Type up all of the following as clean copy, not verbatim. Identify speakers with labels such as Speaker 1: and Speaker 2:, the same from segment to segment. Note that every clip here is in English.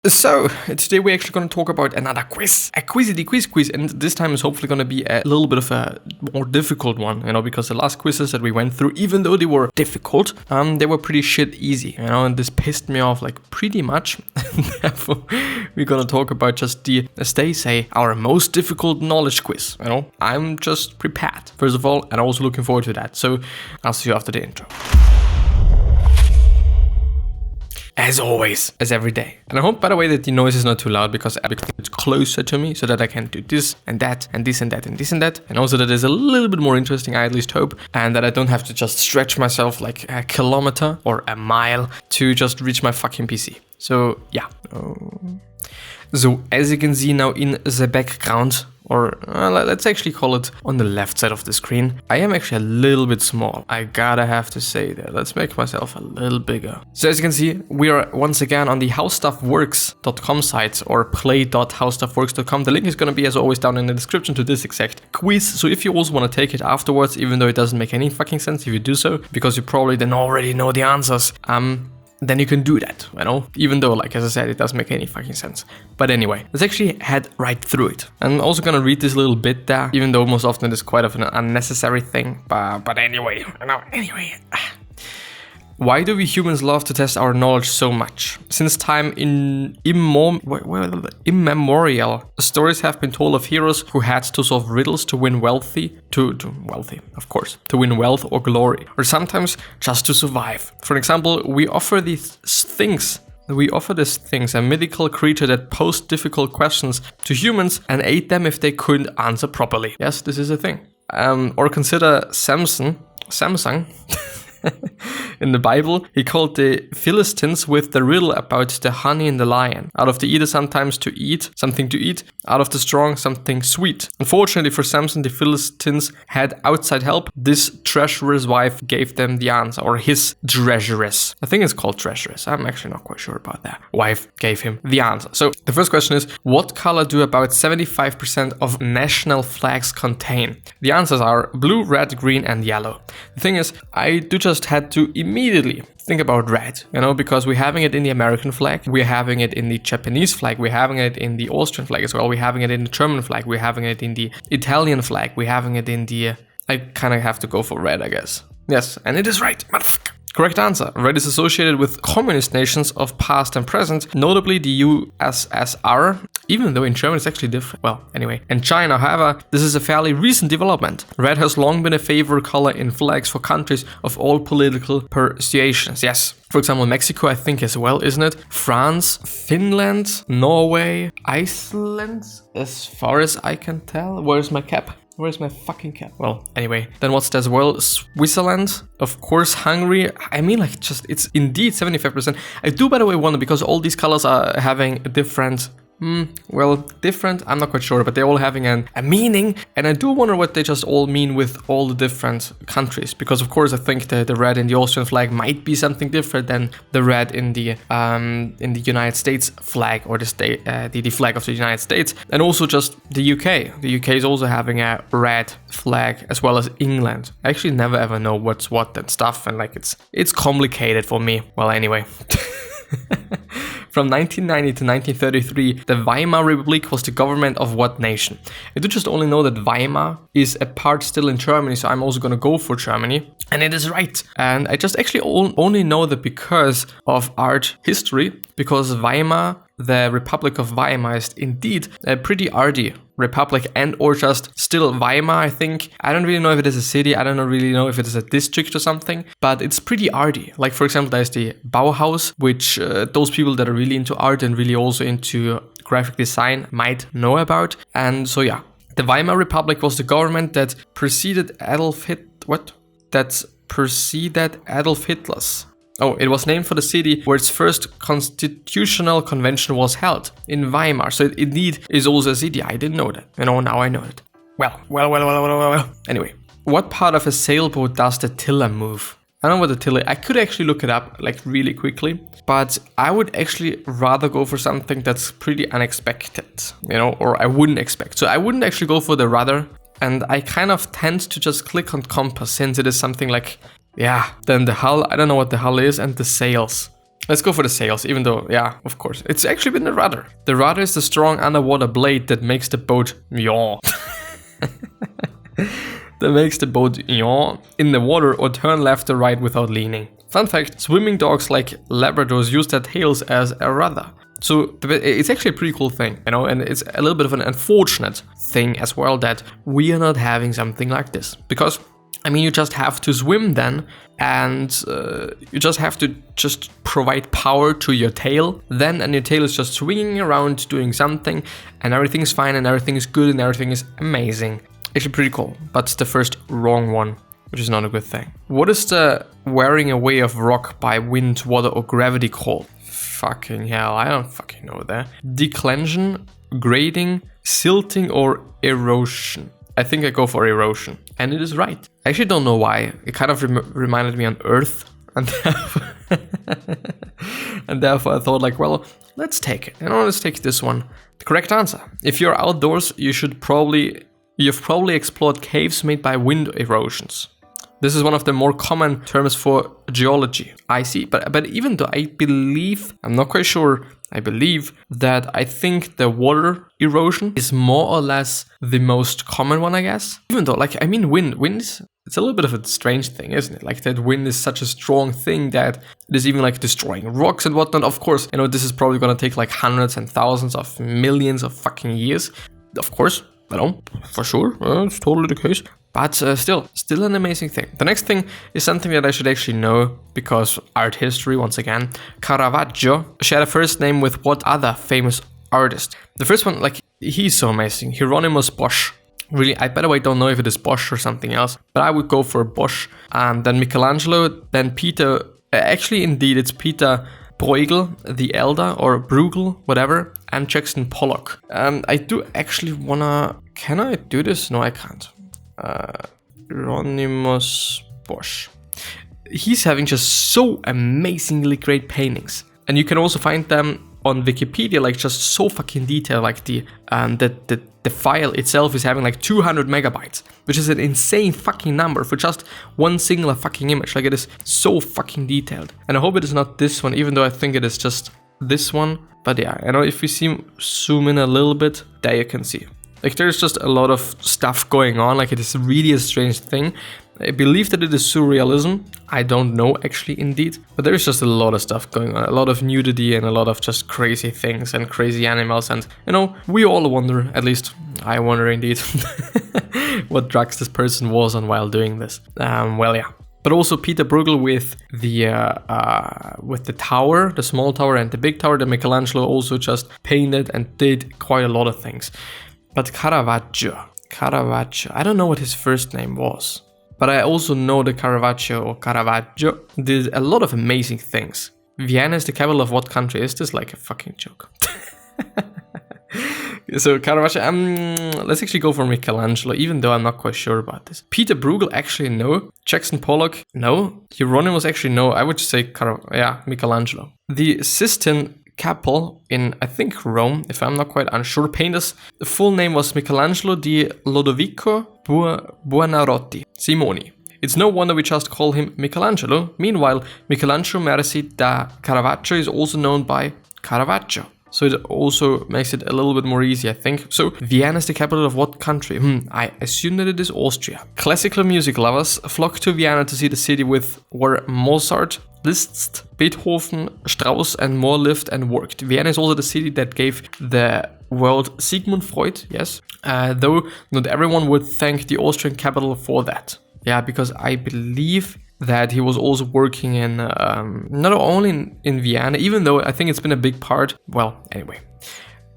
Speaker 1: So, today we're actually going to talk about another quiz, a quizzy quiz, and this time is hopefully going to be a little bit of a more difficult one, because the last quizzes that we went through, even though they were difficult, they were pretty shit easy, and this pissed me off like pretty much. Therefore, we're going to talk about just the, as they say, our most difficult knowledge quiz, I'm just prepared, first of all, and I'm also looking forward to that, so I'll see you after the intro. As always, as every day. And I hope, by the way, that the noise is not too loud because it's closer to me so that I can do this and that and this and that and this and that. And also that is a little bit more interesting, I at least hope. And that I don't have to just stretch myself like a kilometer or a mile to just reach my fucking PC. So, yeah. So, as you can see now in the background, or let's actually call it on the left side of the screen, I am actually a little bit small. I gotta have to say that. Let's make myself a little bigger. So as you can see, we are once again on the howstuffworks.com site or play.howstuffworks.com. The link is gonna be, as always, down in the description to this exact quiz. So if you also want to take it afterwards, even though it doesn't make any fucking sense if you do so, because you probably then already know the answers, then you can do that, even though, like as I said, it doesn't make any fucking sense. But anyway, let's actually head right through it. I'm also gonna read this little bit there, even though most often it is quite of an unnecessary thing. But anyway, Why do we humans love to test our knowledge so much? Since time immemorial, stories have been told of heroes who had to solve riddles to win to win wealth or glory, or sometimes just to survive. For example, we offer these things a mythical creature that posed difficult questions to humans and ate them if they couldn't answer properly. Yes, this is a thing. Or consider Samson. In the Bible, he called the Philistines with the riddle about the honey and the lion. Out of the eater something to eat, out of the strong something sweet. Unfortunately for Samson, the Philistines had outside help. This treacherous wife gave them the answer, or his treacheress. I think it's called treacherous. I'm actually not quite sure about that. Wife gave him the answer. So the first question is, what color do about 75% of national flags contain? The answers are blue, red, green, and yellow. The thing is, I just had to immediately think about red, because we're having it in the American flag, we're having it in the Japanese flag, we're having it in the Austrian flag as well, we're having it in the German flag, we're having it in the Italian flag, we're having it in the... I kind of have to go for red, I guess. Yes, and it is right, motherfucker. Correct answer. Red is associated with communist nations of past and present, notably the USSR, even though in German it's actually different. Well, anyway. And China, however, this is a fairly recent development. Red has long been a favorite color in flags for countries of all political persuasions. Yes. For example, Mexico, I think as well, isn't it? France, Finland, Norway, Iceland, as far as I can tell. Where's my cap? Where's my fucking cap? Well, anyway, then what's that as well? Switzerland, of course, Hungary. I mean, it's indeed 75%. I do, by the way, wonder, because all these colors are having a different... different, I'm not quite sure, but they're all having a meaning, and I do wonder what they just all mean with all the different countries, because of course I think the red in the Austrian flag might be something different than the red in the United States flag, or the flag of the United States, and also just the UK. The UK is also having a red flag, as well as England. I actually never ever know what's what and stuff, and it's complicated for me. Well, anyway. From 1990 to 1933, the Weimar Republic was the government of what nation? I do just only know that Weimar is a part still in Germany, so I'm also going to go for Germany. And it is right. And I just actually only know that because of art history, because Weimar, the Republic of Weimar, is indeed a pretty arty republic, and or just still Weimar, I think. I don't really know if it is a city, I don't really know if it is a district or something, but it's pretty arty. Like, for example, there's the Bauhaus, which those people that are really into art and really also into graphic design might know about. And so yeah, the Weimar Republic was the government that preceded Adolf Hitler's. Oh, it was named for the city where its first constitutional convention was held, in Weimar. So it indeed is also a city. I didn't know that. Now I know it. Well. Anyway, what part of a sailboat does the tiller move? I don't know what the tiller... I could actually look it up, really quickly. But I would actually rather go for something that's pretty unexpected, or I wouldn't expect. So I wouldn't actually go for the rudder. And I kind of tend to just click on compass, since it is something like... Yeah, then the hull, I don't know what the hull is, and the sails. Let's go for the sails, even though, yeah, of course. It's actually been the rudder. The rudder is the strong underwater blade that makes the boat yaw. That makes the boat yaw in the water or turn left or right without leaning. Fun fact, swimming dogs like Labradors use their tails as a rudder. So it's actually a pretty cool thing, you know, and it's a little bit of an unfortunate thing as well that we are not having something like this. Because, I mean, you just have to swim then, and you just have to just provide power to your tail then, and your tail is just swinging around doing something, and everything's fine, and everything is good, and everything is amazing. Actually pretty cool, but it's the first wrong one, which is not a good thing. What is the wearing away of rock by wind, water, or gravity called? Fucking hell, I don't fucking know that. Declension, grading, silting, or erosion? I think I go for erosion, and it is right. I actually don't know why. It kind of reminded me on Earth, and therefore I thought like, well, let's take it. Let's take this one. The correct answer. If you're outdoors, you've probably explored caves made by wind erosions. This is one of the more common terms for geology. I see, but even though I believe, I'm not quite sure, I believe that I think the water erosion is more or less the most common one, I guess. Even though, like, I mean, wind is, it's a little bit of a strange thing, isn't it? Like that wind is such a strong thing that it is even like destroying rocks and whatnot. Of course, you know, this is probably going to take like hundreds and thousands of millions of fucking years. Of course, I know, for sure, it's totally the case. But still an amazing thing. The next thing is something that I should actually know, because art history, once again. Caravaggio shared a first name with what other famous artist? The first one, like, he's so amazing. Hieronymus Bosch. Really, I by the way don't know if it is Bosch or something else, but I would go for Bosch. Then Michelangelo, then Peter, actually indeed it's Peter Bruegel the Elder, or Bruegel, whatever, and Jackson Pollock. I do actually wanna, can I do this? No, I can't. Hieronymus Bosch. He's having just so amazingly great paintings, and you can also find them on Wikipedia, like just so fucking detailed. Like the file itself is having like 200 megabytes, which is an insane fucking number for just one singular fucking image. Like it is so fucking detailed, and I hope it is not this one, even though I think it is just this one. But yeah, you know, if you zoom in a little bit, there you can see. Like there's just a lot of stuff going on, like it is really a strange thing. I believe that it is surrealism. I don't know actually indeed, but there's just a lot of stuff going on, a lot of nudity and a lot of just crazy things and crazy animals, and you know, we all wonder, at least I wonder indeed, what drugs this person was on while doing this. Well, yeah. But also Peter Bruegel with the tower, the small tower and the big tower that Michelangelo also just painted and did quite a lot of things. But Caravaggio, I don't know what his first name was, but I also know that Caravaggio did a lot of amazing things. Vienna is the capital of what country? Is this like a fucking joke? So Caravaggio, let's actually go for Michelangelo, even though I'm not quite sure about this. Peter Bruegel, actually no. Jackson Pollock, no. Hieronymus, actually no. I would just say Michelangelo. The Sistine Chapel in, I think, Rome, if I'm not quite unsure, painters. The full name was Michelangelo di Lodovico Buonarroti Simoni. It's no wonder we just call him Michelangelo. Meanwhile, Michelangelo Merisi da Caravaggio is also known by Caravaggio. So it also makes it a little bit more easy, I think. So Vienna is the capital of what country? I assume that it is Austria. Classical music lovers flock to Vienna to see the city where Mozart, Liszt, Beethoven, Strauss and more lived and worked. Vienna is also the city that gave the world Sigmund Freud, yes. Though not everyone would thank the Austrian capital for that. Yeah, because I believe that he was also working in, not only in Vienna, even though I think it's been a big part. Well, anyway.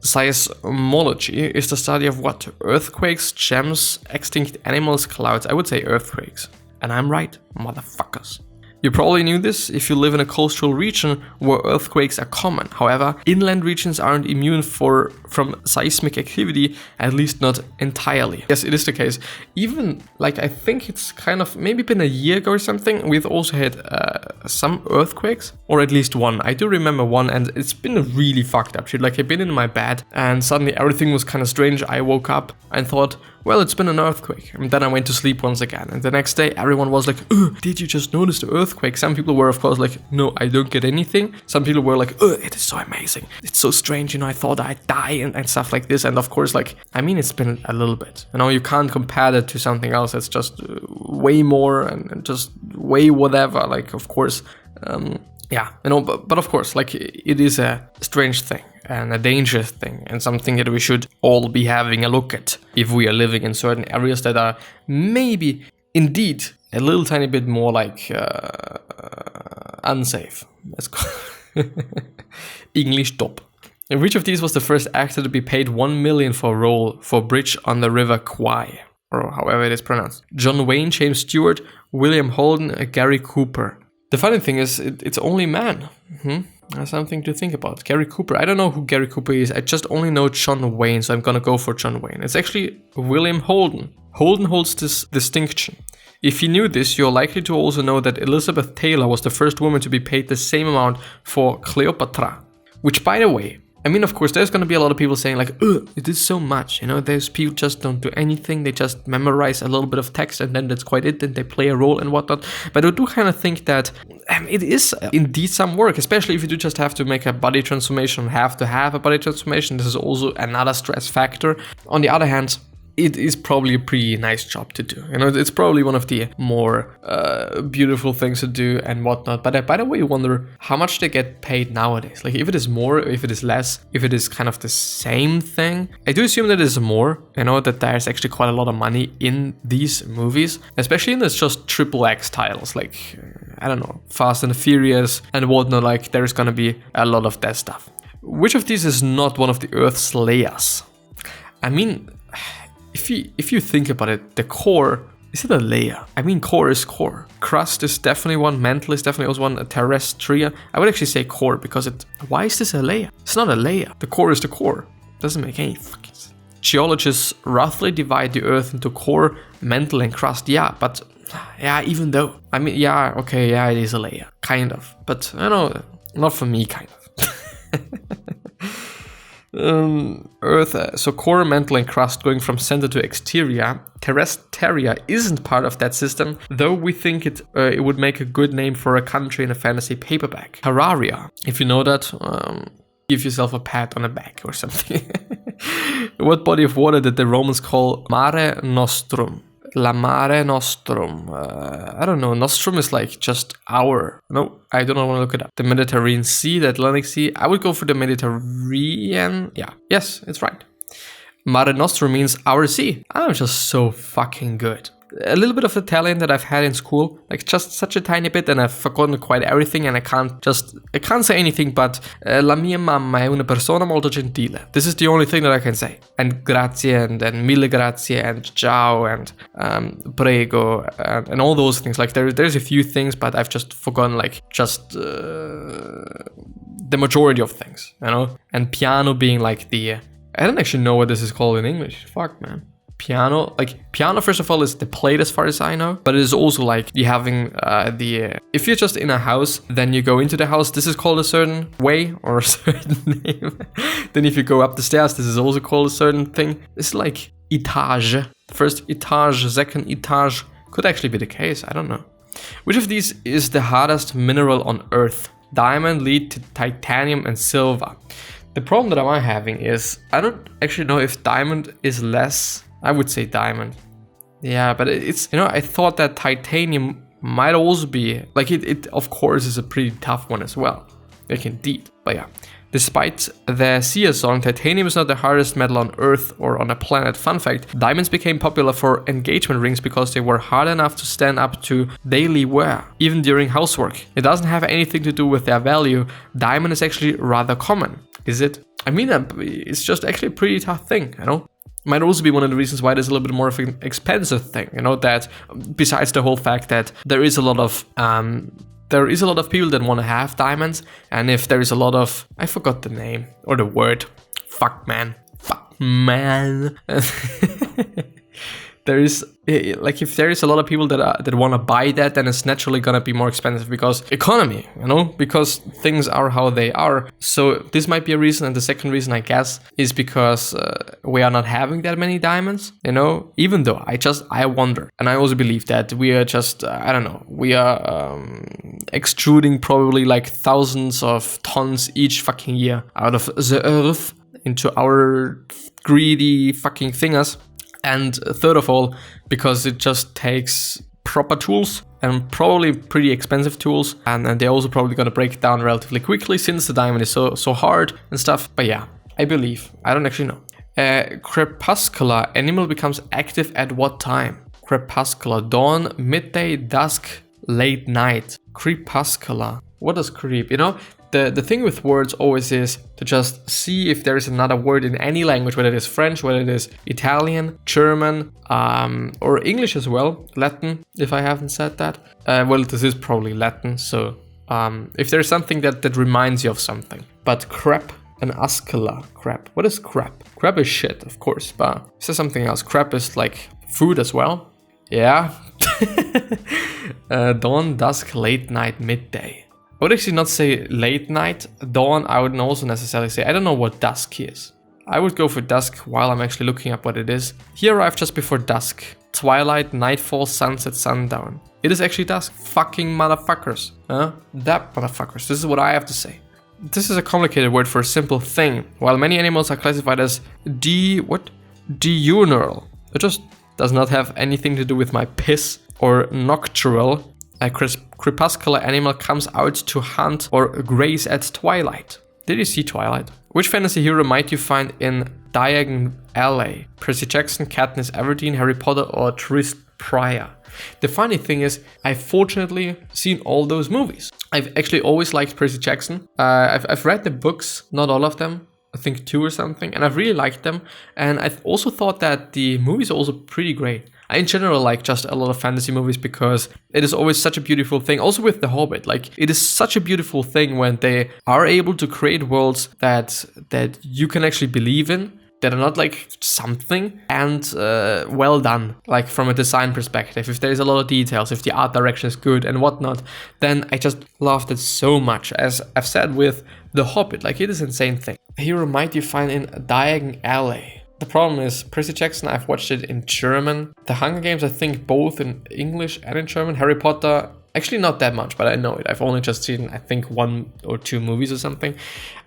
Speaker 1: Seismology is the study of what? Earthquakes, gems, extinct animals, clouds. I would say earthquakes. And I'm right, motherfuckers. You probably knew this if you live in a coastal region where earthquakes are common. However, inland regions aren't immune from seismic activity, at least not entirely. Yes, it is the case. Even, like, I think it's kind of maybe been a year ago or something, we've also had some earthquakes, or at least one. I do remember one, and it's been a really fucked up shit. Like, I've been in my bed, and suddenly everything was kind of strange. I woke up and thought, well, it's been an earthquake. And then I went to sleep once again. And the next day, everyone was like, ugh, did you just notice the earthquake? Some people were, of course, like, no, I don't get anything. Some people were like, ugh, it is so amazing. It's so strange, I thought I'd die and stuff like this. And of course, like, I mean, it's been a little bit. You can't compare that to something else that's just way more and just way whatever. Like, of course, but of course, like, it is a strange thing and a dangerous thing and something that we should all be having a look at if we are living in certain areas that are maybe indeed a little tiny bit more like unsafe. Let's go. English top. And which of these was the first actor to be paid $1 million for a role for Bridge on the River Kwai, or however it is pronounced? John Wayne, James Stewart, William Holden, Gary Cooper. The funny thing is, it's only men. That's something to think about. Gary Cooper. I don't know who Gary Cooper is. I just only know John Wayne, so I'm gonna go for John Wayne. It's actually William Holden. Holden holds this distinction. If you knew this, you're likely to also know that Elizabeth Taylor was the first woman to be paid the same amount for Cleopatra. Which, by the way, I mean, of course, there's going to be a lot of people saying like, ugh, it is so much, those people just don't do anything. They just memorize a little bit of text and then that's quite it. Then they play a role and whatnot. But I do kind of think that it is indeed some work, especially if you do just have to make a body transformation, have to have a body transformation. This is also another stress factor. On the other hand, it is probably a pretty nice job to do. It's probably one of the more beautiful things to do and whatnot. But I, by the way, wonder how much they get paid nowadays. Like if it is more, if it is less, if it is kind of the same thing. I do assume that it is more. That there's actually quite a lot of money in these movies, especially in this just XXX titles. Like, I don't know, Fast and Furious and whatnot. Like there's gonna be a lot of that stuff. Which of these is not one of the Earth's layers? I mean, if you think about it, the core, is it a layer? I mean, core is core. Crust is definitely one. Mantle is definitely also one. Terrestrial. I would actually say core because why is this a layer? It's not a layer. The core is the core. Doesn't make any fucking sense. Geologists roughly divide the Earth into core, mantle, and crust. Yeah, but even though. I mean, it is a layer. Kind of. But, not for me, kind of. Earth, so core, mantle, and crust going from center to exterior. Terrestrial isn't part of that system, though we think it would make a good name for a country in a fantasy paperback. Terraria, if you know that, give yourself a pat on the back or something. What body of water did the Romans call Mare Nostrum? La Mare Nostrum. I don't know. Nostrum is like just our. No, I don't want to look it up. The Mediterranean Sea, the Atlantic Sea. I would go for the Mediterranean. Yeah. Yes, it's right. Mare Nostrum means our sea. I'm just so fucking good. A little bit of Italian that I've had in school, like just such a tiny bit, and I've forgotten quite everything, and I can't say anything but la mia mamma è una persona molto gentile. This is the only thing that I can say. And grazie and mille grazie and ciao and prego and all those things. Like there's a few things, but I've just forgotten like just the majority of things, And piano being like I don't actually know what this is called in English. Fuck, man. Piano, first of all, is the plate as far as I know, but it is also like you having if you're just in a house, then you go into the house, this is called a certain way or a certain name. Then if you go up the stairs, this is also called a certain thing. It's like etage, first etage, second etage, could actually be the case, I don't know. Which of these is the hardest mineral on Earth? Diamond, lead, titanium, and silver. The problem that I'm having is, I don't actually know if diamond is less. I would say diamond. Yeah, but it's, I thought that titanium might also be, like it of course is a pretty tough one as well. Like indeed, but yeah. Despite the Sia song, titanium is not the hardest metal on Earth or on a planet. Fun fact, diamonds became popular for engagement rings because they were hard enough to stand up to daily wear, even during housework. It doesn't have anything to do with their value. Diamond is actually rather common. Is it? I mean, it's just actually a pretty tough thing, Might also be one of the reasons why there's a little bit more of an expensive thing, that besides the whole fact that there is a lot of people that want to have diamonds, and if there is a lot of, I forgot the name or the word, fuck man. there is like if there is a lot of people that want to buy that, then it's naturally gonna be more expensive because economy, because things are how they are. So this might be a reason, and the second reason I guess is because we are not having that many diamonds. Even though I wonder, and I also believe that we are just we are extruding probably like thousands of tons each fucking year out of the earth into our greedy fucking thingers. And third of all, because it just takes proper tools and probably pretty expensive tools, and they're also probably going to break down relatively quickly since the diamond is so hard and stuff. But yeah, I believe. I don't actually know. Crepuscular animal becomes active at what time? Crepuscular, dawn, midday, dusk, late night. Crepuscular. What is creep? The thing with words always is to just see if there is another word in any language, whether it is French, whether it is Italian, German, or English as well, Latin, if I haven't said that. Well, this is probably Latin, so if there's something that reminds you of something. But crap and uscular, crap. What is crap? Crap is shit, of course, but is there something else? Crap is like food as well. Yeah. Dawn, dusk, late night, midday. I would actually not say late night. Dawn, I wouldn't also necessarily say. I don't know what dusk is. I would go for dusk while I'm actually looking up what it is. He arrived just before dusk. Twilight, nightfall, sunset, sundown. It is actually dusk. Fucking motherfuckers. That motherfuckers. This is what I have to say. This is a complicated word for a simple thing. While many animals are classified as diurnal. It just does not have anything to do with my piss. Or nocturnal. A crepuscular animal comes out to hunt or graze at twilight. Did you see Twilight? Which fantasy hero might you find in Diagon Alley? Percy Jackson, Katniss Everdeen, Harry Potter, or Tris Pryor? The funny thing is, I've fortunately seen all those movies. I've actually always liked Percy Jackson. I've read the books, not all of them. I think 2 or something, and I've really liked them. And I've also thought that the movies are also pretty great. I in general like just a lot of fantasy movies because it is always such a beautiful thing. Also with The Hobbit, like it is such a beautiful thing when they are able to create worlds that you can actually believe in, that are not like something, and well done, like from a design perspective. If there's a lot of details, if the art direction is good and whatnot, then I just loved it so much. As I've said with The Hobbit, like it is an insane thing. A hero might you find in Diagon Alley? The problem is, Percy Jackson, I've watched it in German. The Hunger Games, I think both in English and in German. Harry Potter, actually not that much, but I know it. I've only just seen, I think, 1 or 2 movies or something.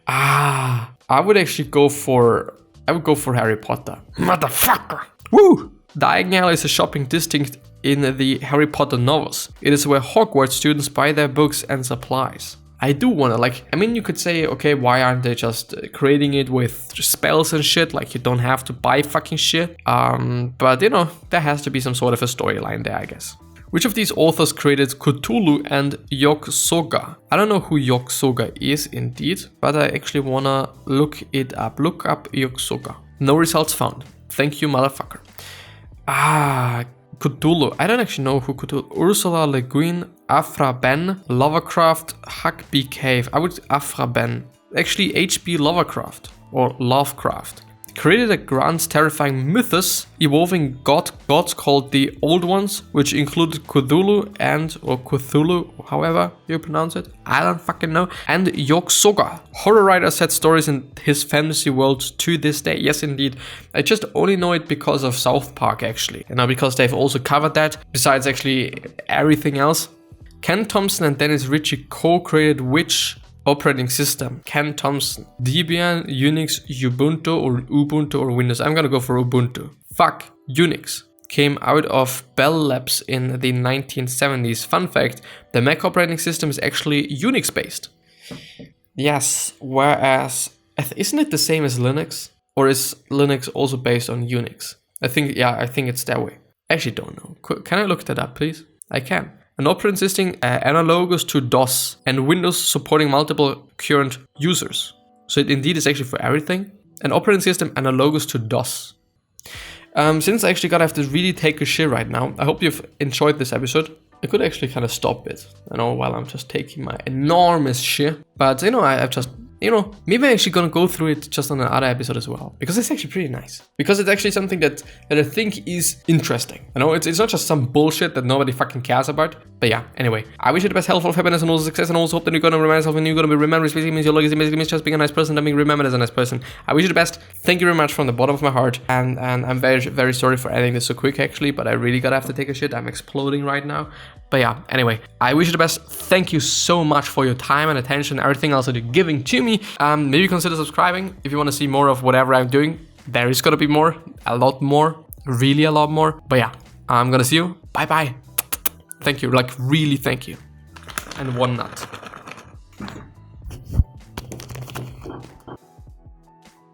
Speaker 1: I would go for Harry Potter. Motherfucker! Woo! Diagon Alley is a shopping district in the Harry Potter novels. It is where Hogwarts students buy their books and supplies. I do want to, you could say, okay, why aren't they just creating it with spells and shit? Like, you don't have to buy fucking shit. But, there has to be some sort of a storyline there, I guess. Which of these authors created Cthulhu and Yog-Sothoth? I don't know who Yog-Sothoth is indeed, but I actually want to look it up. Look up Yog-Sothoth. No results found. Thank you, motherfucker. Cthulhu. I don't actually know who Cthulhu. Ursula Le Guin, Afra Ben, Lovecraft, Huckabee Cave. I would Afra Ben. Actually, H.P. Lovecraft or Lovecraft created a grand terrifying mythos involving gods called the Old Ones, which included Cthulhu or Cthulhu, however you pronounce it. I don't fucking know. And Yog-Sothoth. Horror writer set stories in his fantasy world to this day. Yes, indeed. I just only know it because of South Park, actually. Because they've also covered that, besides actually everything else. Ken Thompson and Dennis Ritchie co-created which operating system? Ken Thompson. Debian, Unix, Ubuntu or Windows. I'm gonna go for Ubuntu. Fuck. Unix came out of Bell Labs in the 1970s. Fun fact, the Mac operating system is actually Unix based. Yes, whereas, isn't it the same as Linux? Or is Linux also based on Unix? I think it's that way. I actually don't know. Can I look that up, please? I can. An operating system analogous to DOS and Windows supporting multiple current users. So it indeed is actually for everything. An operating system analogous to DOS. Since I actually gotta have to really take a shit right now, I hope you've enjoyed this episode. I could actually kind of stop it, while I'm just taking my enormous shit. But, I've just you know, maybe I'm actually gonna go through it just on another episode as well, because it's actually pretty nice. Because it's actually something that I think is interesting. You know, it's not just some bullshit that nobody fucking cares about. But yeah, anyway, I wish you the best health, happiness, and also success, and also hope that you're gonna remind yourself when you're gonna be remembered. Basically means your legacy basically means just being a nice person and being remembered as a nice person. I wish you the best. Thank you very much from the bottom of my heart, and I'm very, very sorry for ending this so quick actually, but I really gotta have to take a shit. I'm exploding right now. But yeah, anyway, I wish you the best. Thank you so much for your time and attention, everything else that you're giving to me. Maybe consider subscribing if you want to see more of whatever I'm doing. There is gonna be more, a lot more, really a lot more. But yeah, I'm gonna see you. Bye bye. Thank you, like really thank you. And one nut.